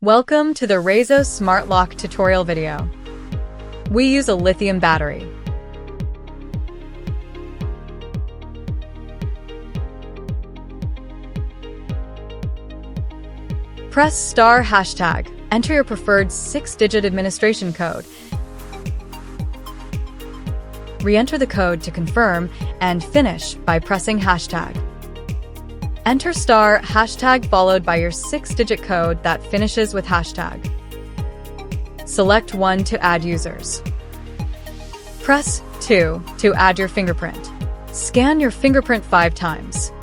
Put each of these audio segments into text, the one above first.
Welcome to the Raizo Smart Lock tutorial video. We use a lithium battery. Press star hashtag, enter your preferred 6-digit administration code. Re-enter the code to confirm and finish by pressing hashtag. Enter star hashtag followed by your 6-digit code that finishes with hashtag. Select 1 to add users. Press 2 to add your fingerprint. Scan your fingerprint 5 times.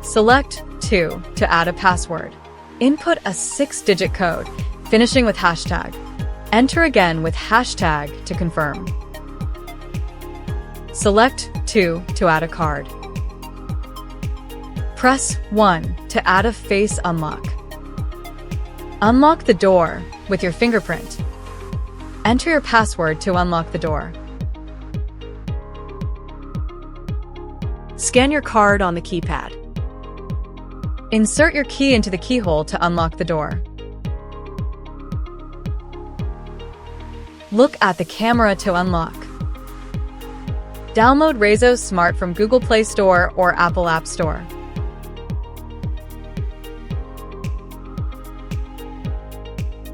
Select 2 to add a password. Input a 6-digit code, finishing with hashtag. Enter again with hashtag to confirm. Select 2 to add a card. Press 1 to add a face unlock. Unlock the door with your fingerprint. Enter your password to unlock the door. Scan your card on the keypad. Insert your key into the keyhole to unlock the door. Look at the camera to unlock. Download Raizo Smart from Google Play Store or Apple App Store.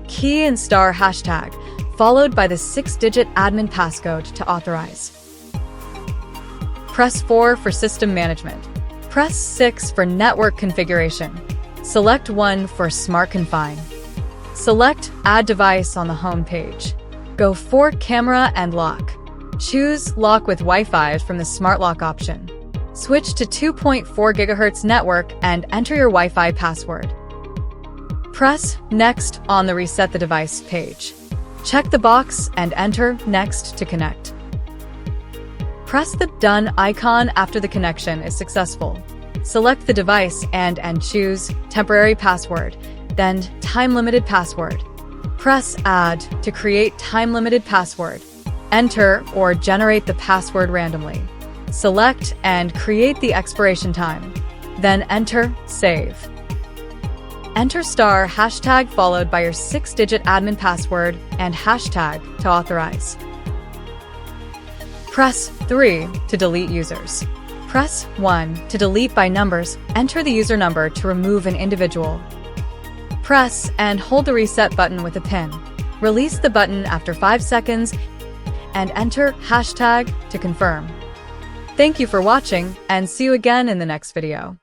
Key and star hashtag, followed by the 6-digit admin passcode to authorize. Press 4 for system management. Press 6 for network configuration. Select 1 for Smart Confine. Select Add Device on the home page. Go for Camera and Lock. Choose Lock with Wi-Fi from the Smart Lock option. Switch to 2.4 GHz network and enter your Wi-Fi password. Press Next on the Reset the Device page. Check the box and enter Next to connect. Press the Done icon after the connection is successful. Select the device and choose Temporary Password, then Time-Limited Password. Press Add to create time-limited password. Enter or generate the password randomly. Select and create the expiration time. Then enter Save. Enter star hashtag followed by your 6-digit admin password and hashtag to authorize. Press 3 to delete users. Press 1 to delete by numbers. Enter the user number to remove an individual. Press and hold the reset button with a pin. Release the button after 5 seconds and enter hashtag to confirm. Thank you for watching and see you again in the next video.